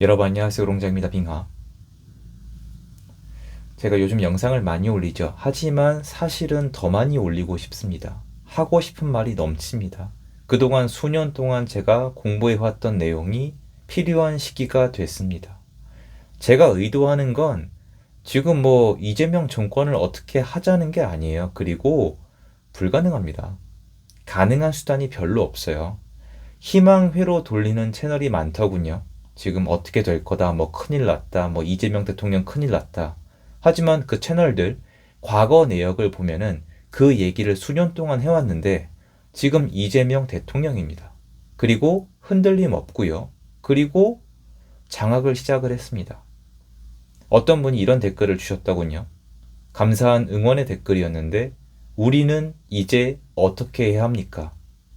여러분 안녕하세요. 롱장입니다. 빙하. 제가 요즘 영상을 많이 올리죠. 하지만 사실은 더 많이 올리고 싶습니다. 하고 싶은 말이 넘칩니다. 그동안 수년 동안 제가 공부해왔던 내용이 필요한 시기가 됐습니다. 제가 의도하는 건 지금 이재명 정권을 어떻게 하자는 게 아니에요. 그리고 불가능합니다. 가능한 수단이 별로 없어요. 희망회로 돌리는 채널이 많더군요. 지금 어떻게 될 거다, 큰일 났다, 이재명 대통령 큰일 났다. 하지만 그 채널들, 과거 내역을 보면은 그 얘기를 수년 동안 해왔는데 지금 이재명 대통령입니다. 그리고 흔들림 없고요. 그리고 장악을 시작을 했습니다. 어떤 분이 이런 댓글을 주셨더군요. 감사한 응원의 댓글이었는데 우리는 이제 어떻게 해야 합니까?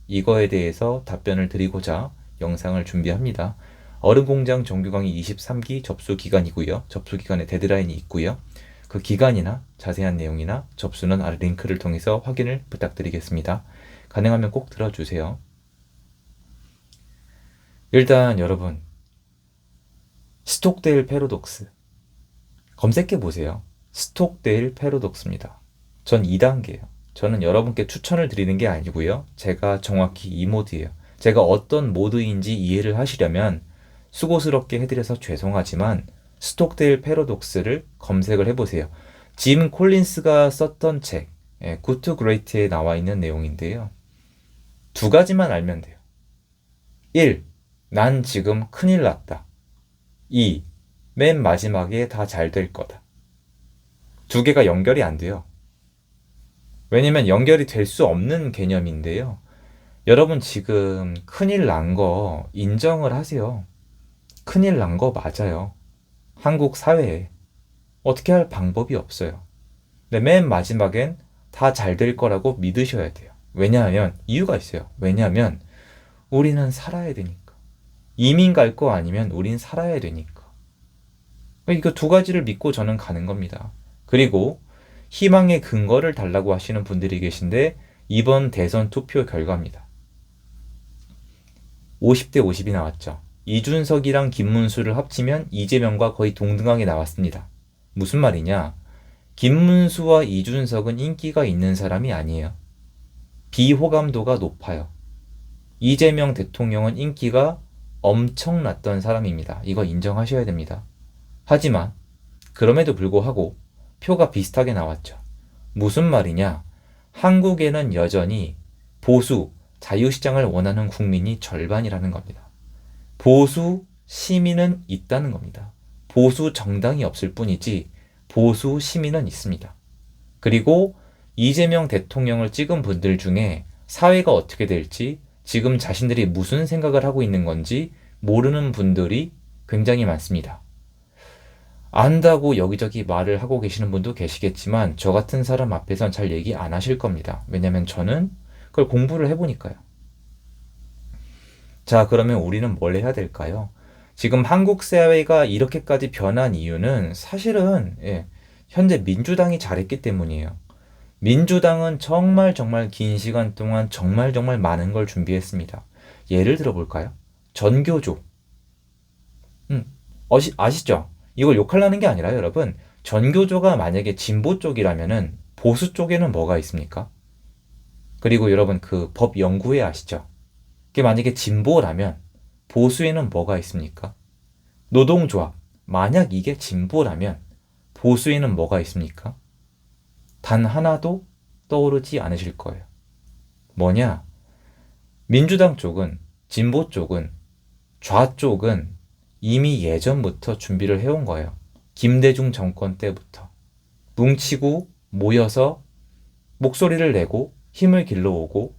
이거에 대해서 답변을 드리고자 영상을 준비합니다. 얼음공장 정규강의 23기 접수 기간이고요. 접수 기간에 데드라인이 있고요. 그 기간이나 자세한 내용이나 접수는 아래 링크를 통해서 확인을 부탁드리겠습니다. 가능하면 꼭 들어주세요. 일단 여러분, 스톡데일 패러독스 검색해 보세요. 스톡데일 패러독스입니다. 전 2단계예요. 저는 여러분께 추천을 드리는 게 아니고요. 제가 정확히 이 모드예요. 제가 어떤 모드인지 이해를 하시려면 수고스럽게 해드려서 죄송하지만 스톡데일 패러독스를 검색을 해보세요. 짐 콜린스가 썼던 책 굿 투 그레이트에 나와 있는 내용인데요. 두 가지만 알면 돼요. 1. 난 지금 큰일 났다. 2. 맨 마지막에 다 잘 될 거다. 두 개가 연결이 안 돼요. 왜냐면 연결이 될 수 없는 개념인데요. 여러분 지금 큰일 난 거 인정을 하세요. 큰일 난 거 맞아요. 한국 사회에 어떻게 할 방법이 없어요. 근데 맨 마지막엔 다 잘 될 거라고 믿으셔야 돼요. 왜냐하면 이유가 있어요. 왜냐하면 우리는 살아야 되니까. 이민 갈 거 아니면 우린 살아야 되니까. 이거 두 가지를 믿고 저는 가는 겁니다. 그리고 희망의 근거를 달라고 하시는 분들이 계신데 이번 대선 투표 결과입니다. 50대 50이 나왔죠. 이준석이랑 김문수를 합치면 이재명과 거의 동등하게 나왔습니다. 무슨 말이냐? 김문수와 이준석은 인기가 있는 사람이 아니에요. 비호감도가 높아요. 이재명 대통령은 인기가 엄청났던 사람입니다. 이거 인정하셔야 됩니다. 하지만 그럼에도 불구하고 표가 비슷하게 나왔죠. 무슨 말이냐? 한국에는 여전히 보수, 자유시장을 원하는 국민이 절반이라는 겁니다. 보수 시민은 있다는 겁니다. 보수 정당이 없을 뿐이지 보수 시민은 있습니다. 그리고 이재명 대통령을 찍은 분들 중에 사회가 어떻게 될지 지금 자신들이 무슨 생각을 하고 있는 건지 모르는 분들이 굉장히 많습니다. 안다고 여기저기 말을 하고 계시는 분도 계시겠지만 저 같은 사람 앞에선 잘 얘기 안 하실 겁니다. 왜냐면 저는 그걸 공부를 해보니까요. 자, 그러면 우리는 뭘 해야 될까요? 지금 한국 사회가 이렇게까지 변한 이유는 사실은 현재 민주당이 잘했기 때문이에요. 민주당은 정말 정말 긴 시간 동안 정말 정말 많은 걸 준비했습니다. 예를 들어 볼까요? 전교조. 음, 아시죠? 이걸 욕하려는 게 아니라 여러분, 전교조가 만약에 진보 쪽이라면은 보수 쪽에는 뭐가 있습니까? 그리고 여러분 그 법 연구회 아시죠? 그게 만약에 진보라면 보수에는 뭐가 있습니까? 노동조합. 만약 이게 진보라면 보수에는 뭐가 있습니까? 단 하나도 떠오르지 않으실 거예요. 뭐냐? 민주당 쪽은, 진보 쪽은, 좌쪽은 이미 예전부터 준비를 해온 거예요. 김대중 정권 때부터. 뭉치고 모여서 목소리를 내고 힘을 길러오고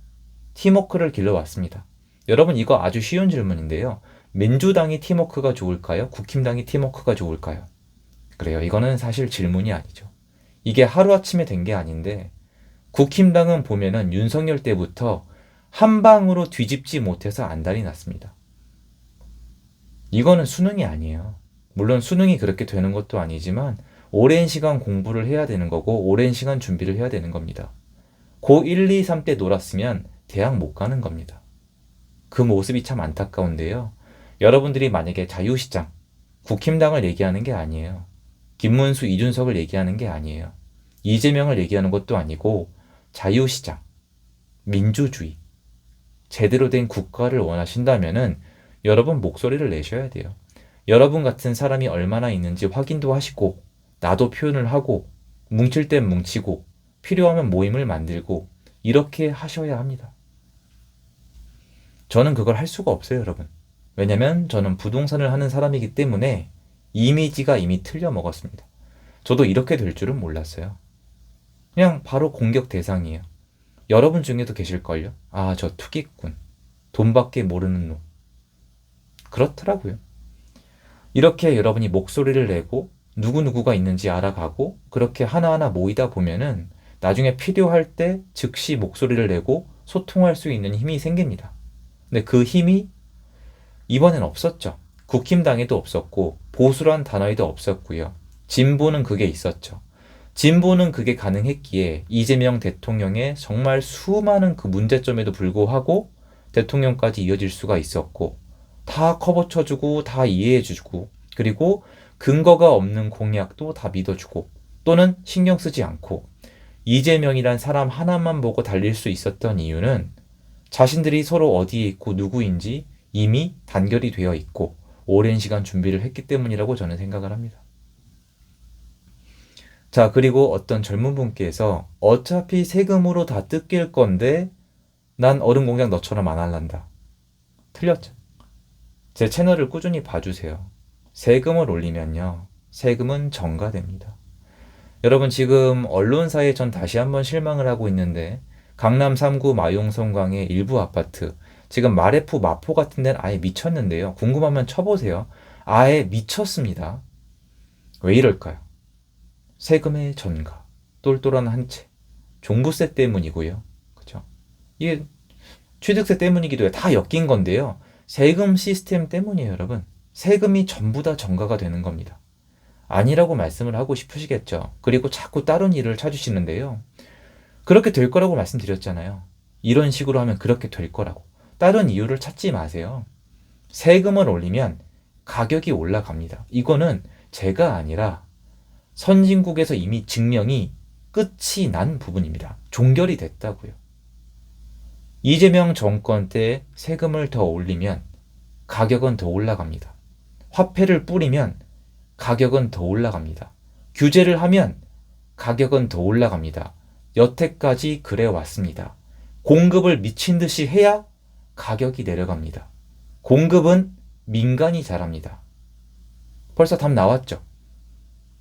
팀워크를 길러왔습니다. 여러분 이거 아주 쉬운 질문인데요. 민주당이 팀워크가 좋을까요? 국힘당이 팀워크가 좋을까요? 그래요. 이거는 사실 질문이 아니죠. 이게 하루아침에 된 게 아닌데 국힘당은 보면은 윤석열 때부터 한 방으로 뒤집지 못해서 안달이 났습니다. 이거는 수능이 아니에요. 물론 수능이 그렇게 되는 것도 아니지만 오랜 시간 공부를 해야 되는 거고 오랜 시간 준비를 해야 되는 겁니다. 고 1, 2, 3 때 놀았으면 대학 못 가는 겁니다. 그 모습이 참 안타까운데요. 여러분들이 만약에 자유시장, 국힘당을 얘기하는 게 아니에요. 김문수, 이준석을 얘기하는 게 아니에요. 이재명을 얘기하는 것도 아니고 자유시장, 민주주의, 제대로 된 국가를 원하신다면은 여러분 목소리를 내셔야 돼요. 여러분 같은 사람이 얼마나 있는지 확인도 하시고 나도 표현을 하고 뭉칠 땐 뭉치고 필요하면 모임을 만들고 이렇게 하셔야 합니다. 저는 그걸 할 수가 없어요, 여러분. 왜냐면 저는 부동산을 하는 사람이기 때문에 이미지가 이미 틀려 먹었습니다. 저도 이렇게 될 줄은 몰랐어요. 그냥 바로 공격 대상이에요. 여러분 중에도 계실걸요? 아, 저 투기꾼. 돈밖에 모르는 놈. 그렇더라고요. 이렇게 여러분이 목소리를 내고 누구누구가 있는지 알아가고 그렇게 하나하나 모이다 보면은 나중에 필요할 때 즉시 목소리를 내고 소통할 수 있는 힘이 생깁니다. 근데 그 힘이 이번엔 없었죠. 국힘당에도 없었고 보수란 단어에도 없었고요. 진보는 그게 있었죠. 진보는 그게 가능했기에 이재명 대통령의 정말 수많은 그 문제점에도 불구하고 대통령까지 이어질 수가 있었고 다 커버쳐주고 다 이해해주고 그리고 근거가 없는 공약도 다 믿어주고 또는 신경 쓰지 않고 이재명이란 사람 하나만 보고 달릴 수 있었던 이유는 자신들이 서로 어디에 있고 누구인지 이미 단결이 되어 있고 오랜 시간 준비를 했기 때문이라고 저는 생각을 합니다. 자, 그리고 어떤 젊은 분께서 어차피 세금으로 다 뜯길 건데 난 어른 공장 너처럼 안 할란다. 틀렸죠. 제 채널을 꾸준히 봐주세요. 세금을 올리면요. 세금은 전가됩니다. 여러분 지금 언론사에 전 다시 한번 실망을 하고 있는데 강남 3구 마용성광의 일부 아파트 지금 마레프 마포 같은 데는 아예 미쳤는데요. 궁금하면 쳐보세요. 아예 미쳤습니다. 왜 이럴까요? 세금의 전가, 똘똘한 한 채, 종부세 때문이고요. 그죠? 이게 취득세 때문이기도 해요. 다 엮인 건데요. 세금 시스템 때문이에요, 여러분. 세금이 전부 다 전가가 되는 겁니다. 아니라고 말씀을 하고 싶으시겠죠. 그리고 자꾸 다른 일을 찾으시는데요. 그렇게 될 거라고 말씀드렸잖아요. 이런 식으로 하면 그렇게 될 거라고. 다른 이유를 찾지 마세요. 세금을 올리면 가격이 올라갑니다. 이거는 제가 아니라 선진국에서 이미 증명이 끝이 난 부분입니다. 종결이 됐다고요. 이재명 정권 때 세금을 더 올리면 가격은 더 올라갑니다. 화폐를 뿌리면 가격은 더 올라갑니다. 규제를 하면 가격은 더 올라갑니다. 여태까지 그래 왔습니다. 공급을 미친 듯이 해야 가격이 내려갑니다. 공급은 민간이 잘합니다. 벌써 답 나왔죠?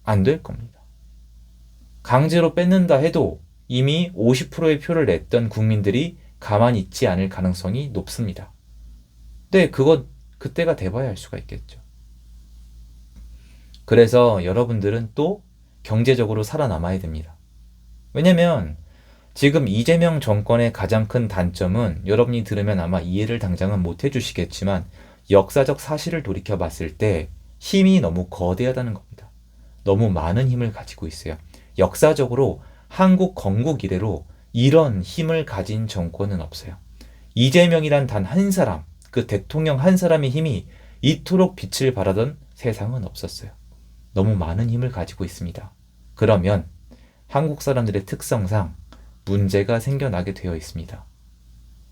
안 될 겁니다. 강제로 뺏는다 해도 이미 50%의 표를 냈던 국민들이 가만히 있지 않을 가능성이 높습니다. 근데 그건 그때가 돼봐야 할 수가 있겠죠. 그래서 여러분들은 또 경제적으로 살아남아야 됩니다. 왜냐면 지금 이재명 정권의 가장 큰 단점은 여러분이 들으면 아마 이해를 당장은 못 해주시겠지만 역사적 사실을 돌이켜 봤을 때 힘이 너무 거대하다는 겁니다. 너무 많은 힘을 가지고 있어요. 역사적으로 한국 건국 이래로 이런 힘을 가진 정권은 없어요. 이재명이란 단 한 사람, 그 대통령 한 사람의 힘이 이토록 빛을 발하던 세상은 없었어요. 너무 많은 힘을 가지고 있습니다. 그러면 한국 사람들의 특성상 문제가 생겨나게 되어 있습니다.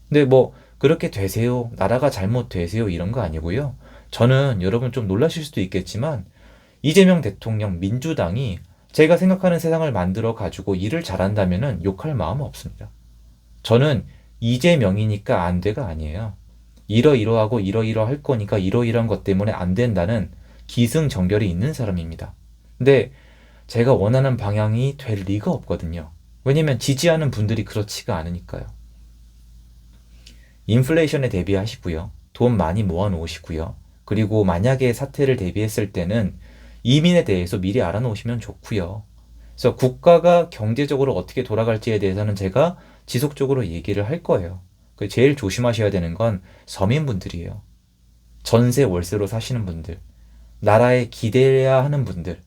근데 뭐 그렇게 되세요, 나라가 잘못되세요 이런 거 아니고요. 저는 여러분 좀 놀라실 수도 있겠지만 이재명 대통령 민주당이 제가 생각하는 세상을 만들어 가지고 일을 잘한다면은 욕할 마음은 없습니다. 저는 이재명이니까 안 돼가 아니에요. 이러이러하고 이러이러할 거니까 이러이러한 것 때문에 안 된다는 기승전결이 있는 사람입니다. 근데 제가 원하는 방향이 될 리가 없거든요. 왜냐면 지지하는 분들이 그렇지가 않으니까요. 인플레이션에 대비하시고요. 돈 많이 모아 놓으시고요. 그리고 만약에 사태를 대비했을 때는 이민에 대해서 미리 알아놓으시면 좋고요. 그래서 국가가 경제적으로 어떻게 돌아갈지에 대해서는 제가 지속적으로 얘기를 할 거예요. 제일 조심하셔야 되는 건 서민분들이에요. 전세 월세로 사시는 분들, 나라에 기대야 하는 분들,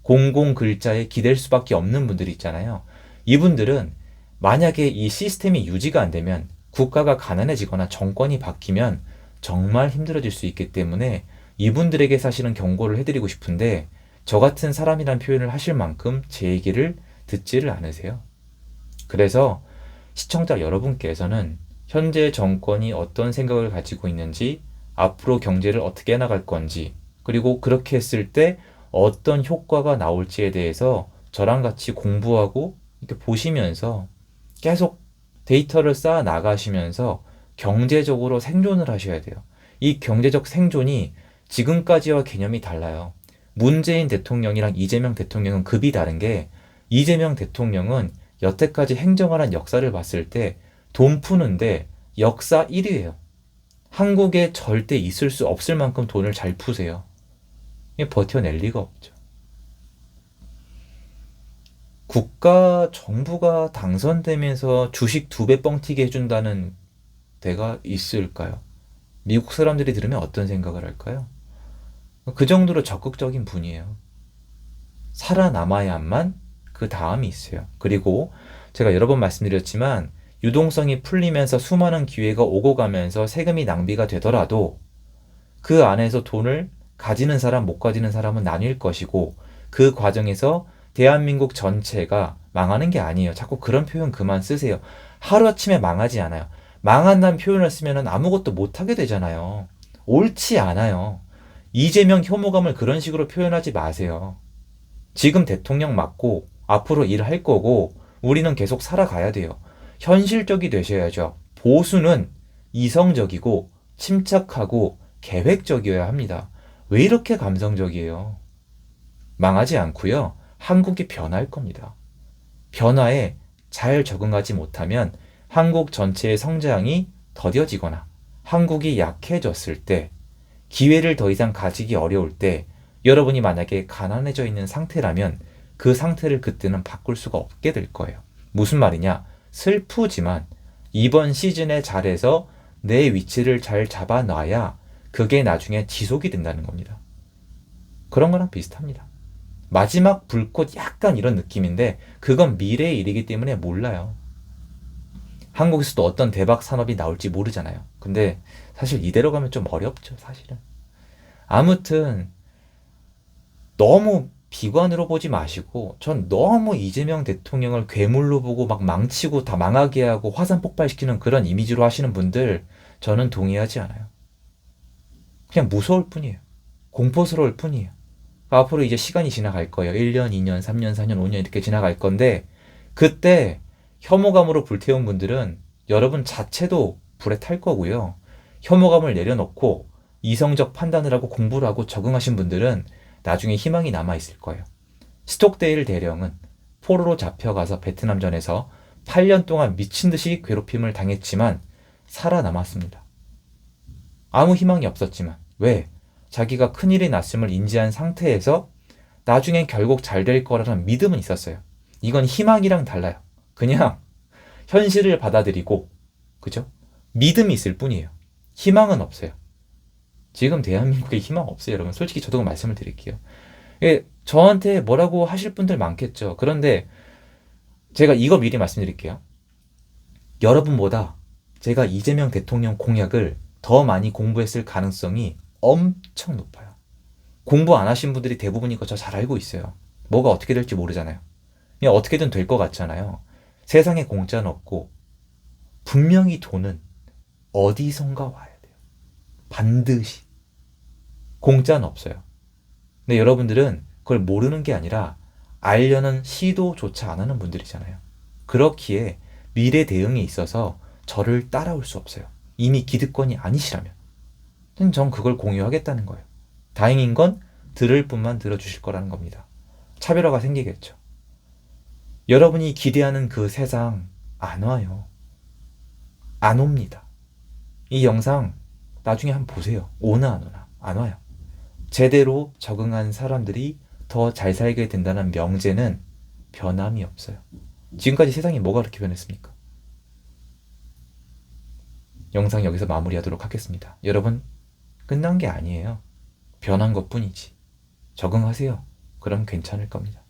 공공 글자에 기댈 수밖에 없는 분들이 있잖아요. 이분들은 만약에 이 시스템이 유지가 안 되면 국가가 가난해지거나 정권이 바뀌면 정말 힘들어질 수 있기 때문에 이분들에게 사실은 경고를 해드리고 싶은데 저 같은 사람이란 표현을 하실 만큼 제 얘기를 듣지를 않으세요. 그래서 시청자 여러분께서는 현재 정권이 어떤 생각을 가지고 있는지, 앞으로 경제를 어떻게 해나갈 건지, 그리고 그렇게 했을 때 어떤 효과가 나올지에 대해서 저랑 같이 공부하고 이렇게 보시면서 계속 데이터를 쌓아 나가시면서 경제적으로 생존을 하셔야 돼요. 이 경제적 생존이 지금까지와 개념이 달라요. 문재인 대통령이랑 이재명 대통령은 급이 다른 게, 이재명 대통령은 여태까지 행정을 한 역사를 봤을 때 돈 푸는데 역사 1위예요. 한국에 절대 있을 수 없을 만큼 돈을 잘 푸세요. 버텨낼 리가 없죠. 국가 정부가 당선되면서 주식 2배 뻥튀기 해준다는 데가 있을까요? 미국 사람들이 들으면 어떤 생각을 할까요? 그 정도로 적극적인 분이에요. 살아남아야만 그 다음이 있어요. 그리고 제가 여러 번 말씀드렸지만 유동성이 풀리면서 수많은 기회가 오고 가면서 세금이 낭비가 되더라도 그 안에서 돈을 가지는 사람, 못 가지는 사람은 나뉠 것이고, 그 과정에서 대한민국 전체가 망하는 게 아니에요. 자꾸 그런 표현 그만 쓰세요. 하루아침에 망하지 않아요. 망한다는 표현을 쓰면 아무것도 못하게 되잖아요. 옳지 않아요. 이재명 혐오감을 그런 식으로 표현하지 마세요. 지금 대통령 맞고 앞으로 일할 거고 우리는 계속 살아가야 돼요. 현실적이 되셔야죠. 보수는 이성적이고 침착하고 계획적이어야 합니다. 왜 이렇게 감성적이에요? 망하지 않고요. 한국이 변할 겁니다. 변화에 잘 적응하지 못하면 한국 전체의 성장이 더뎌지거나 한국이 약해졌을 때, 기회를 더 이상 가지기 어려울 때, 여러분이 만약에 가난해져 있는 상태라면 그 상태를 그때는 바꿀 수가 없게 될 거예요. 무슨 말이냐? 슬프지만 이번 시즌에 잘해서 내 위치를 잘 잡아놔야 그게 나중에 지속이 된다는 겁니다. 그런 거랑 비슷합니다. 마지막 불꽃 약간 이런 느낌인데 그건 미래의 일이기 때문에 몰라요. 한국에서도 어떤 대박 산업이 나올지 모르잖아요. 근데 사실 이대로 가면 좀 어렵죠, 사실은. 아무튼 너무 비관으로 보지 마시고, 전 너무 이재명 대통령을 괴물로 보고 막 망치고 다 망하게 하고 화산 폭발시키는 그런 이미지로 하시는 분들, 저는 동의하지 않아요. 그냥 무서울 뿐이에요. 공포스러울 뿐이에요. 앞으로 이제 시간이 지나갈 거예요. 1년, 2년, 3년, 4년, 5년 이렇게 지나갈 건데, 그때 혐오감으로 불태운 분들은 여러분 자체도 불에 탈 거고요. 혐오감을 내려놓고 이성적 판단을 하고 공부를 하고 적응하신 분들은 나중에 희망이 남아있을 거예요. 스톡데일 대령은 포로로 잡혀가서 베트남전에서 8년 동안 미친 듯이 괴롭힘을 당했지만 살아남았습니다. 아무 희망이 없었지만, 왜? 자기가 큰일이 났음을 인지한 상태에서 나중엔 결국 잘 될 거라는 믿음은 있었어요. 이건 희망이랑 달라요. 그냥 현실을 받아들이고, 그죠? 믿음이 있을 뿐이에요. 희망은 없어요. 지금 대한민국에 희망 없어요, 여러분. 솔직히 저도 말씀을 드릴게요. 저한테 뭐라고 하실 분들 많겠죠. 그런데 제가 이거 미리 말씀드릴게요. 여러분보다 제가 이재명 대통령 공약을 더 많이 공부했을 가능성이 엄청 높아요. 공부 안 하신 분들이 대부분인 거 저 잘 알고 있어요. 뭐가 어떻게 될지 모르잖아요. 그냥 어떻게든 될 것 같잖아요. 세상에 공짜는 없고 분명히 돈은 어디선가 와야 돼요. 반드시. 공짜는 없어요. 근데 여러분들은 그걸 모르는 게 아니라 알려는 시도조차 안 하는 분들이잖아요. 그렇기에 미래 대응에 있어서 저를 따라올 수 없어요. 이미 기득권이 아니시라면. 전 그걸 공유하겠다는 거예요. 다행인 건 들을 뿐만 들어주실 거라는 겁니다. 차별화가 생기겠죠. 여러분이 기대하는 그 세상 안 와요. 안 옵니다. 이 영상 나중에 한번 보세요. 오나 안 오나. 안 와요. 제대로 적응한 사람들이 더 잘 살게 된다는 명제는 변함이 없어요. 지금까지 세상이 뭐가 그렇게 변했습니까? 영상 여기서 마무리하도록 하겠습니다. 여러분, 끝난 게 아니에요. 변한 것뿐이지. 적응하세요. 그럼 괜찮을 겁니다.